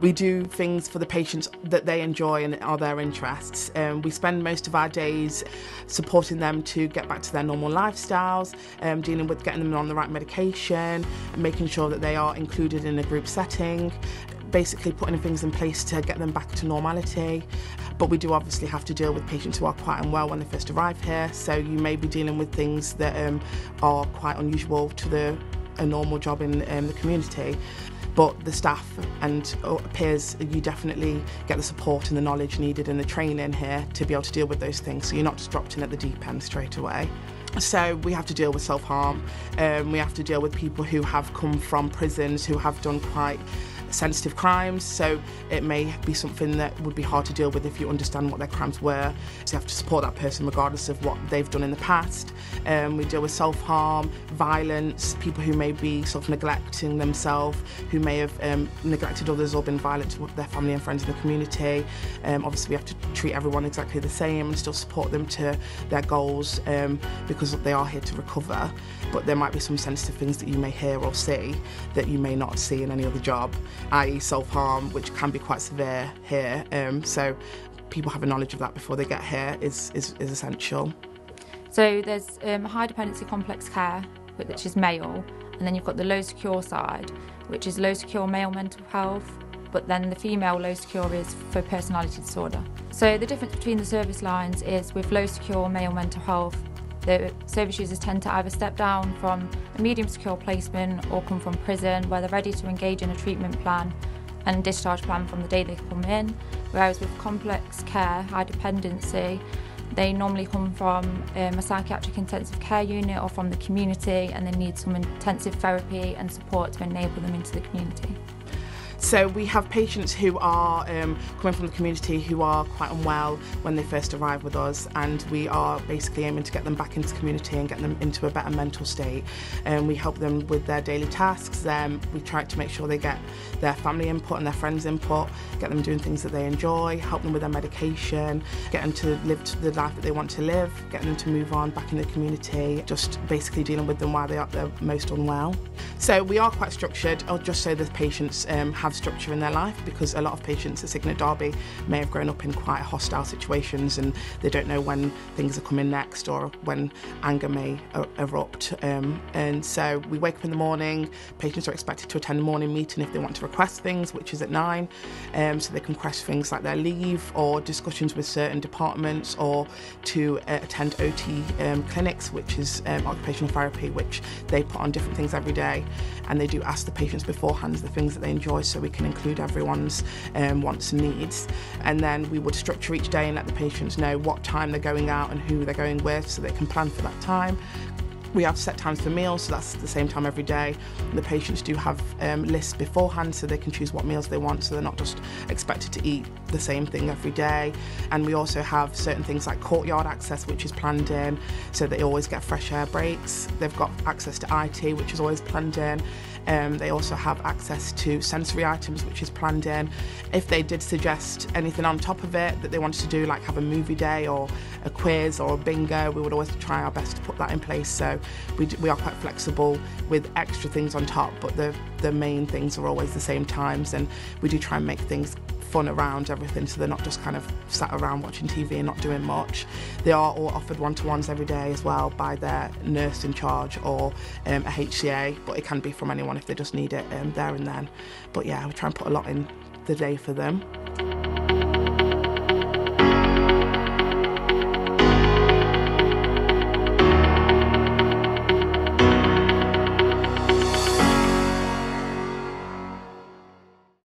We do things for the patients that they enjoy and are their interests. We spend most of our days supporting them to get back to their normal lifestyles, dealing with getting them on the right medication, making sure that they are included in a group setting, basically putting things in place to get them back to normality. But we do obviously have to deal with patients who are quite unwell when they first arrive here, so you may be dealing with things that are quite unusual to a normal job in the community. But the staff and peers, you definitely get the support and the knowledge needed and the training here to be able to deal with those things, so you're not just dropped in at the deep end straight away. So we have to deal with self-harm, we have to deal with people who have come from prisons, who have done quite sensitive crimes, so it may be something that would be hard to deal with if you understand what their crimes were, so you have to support that person regardless of what they've done in the past. We deal with self-harm, violence, people who may be sort of neglecting themselves, who may have neglected others or been violent to their family and friends in the community. Obviously we have to treat everyone exactly the same and still support them to their goals, because they are here to recover, but there might be some sensitive things that you may hear or see that you may not see in any other job, i.e. self-harm, which can be quite severe here, so people having knowledge of that before they get here is essential. So there's high dependency complex care, which is male, and then you've got the low secure side, which is low secure male mental health, but then the female low secure is for personality disorder. So the difference between the service lines is with low secure male mental health, the service users tend to either step down from a medium secure placement or come from prison where they're ready to engage in a treatment plan and discharge plan from the day they come in, whereas with complex care, high dependency, they normally come from a psychiatric intensive care unit or from the community, and they need some intensive therapy and support to enable them into the community. So we have patients who are coming from the community who are quite unwell when they first arrive with us, and we are basically aiming to get them back into the community and get them into a better mental state. We help them with their daily tasks. We try to make sure they get their family input and their friends input, get them doing things that they enjoy, help them with their medication, get them to live the life that they want to live, get them to move on back in the community, just basically dealing with them while they're most unwell. So we are quite structured, just so the patients have structure in their life, because a lot of patients at Cygnet Derby may have grown up in quite hostile situations and they don't know when things are coming next or when anger may erupt. And so we wake up in the morning, patients are expected to attend a morning meeting if they want to request things, which is at 9, so they can request things like their leave or discussions with certain departments, or to attend OT clinics, which is occupational therapy, which they put on different things every day, and they do ask the patients beforehand the things that they enjoy, so we can include everyone's wants and needs. And then we would structure each day and let the patients know what time they're going out and who they're going with, so they can plan for that time. We have set times for meals, so that's the same time every day. The patients do have lists beforehand, so they can choose what meals they want, so they're not just expected to eat the same thing every day. And we also have certain things like courtyard access, which is planned in, so they always get fresh air breaks. They've got access to IT, which is always planned in. They also have access to sensory items, which is planned in. If they did suggest anything on top of it that they wanted to do, like have a movie day or a quiz or a bingo, we would always try our best to put that in place. So we are quite flexible with extra things on top, but the main things are always the same times, and we do try and make things fun around everything, so they're not just kind of sat around watching TV and not doing much. They are all offered one-to-ones every day as well by their nurse in charge or a HCA, but it can be from anyone if they just need it there and then. But yeah, we try and put a lot in the day for them.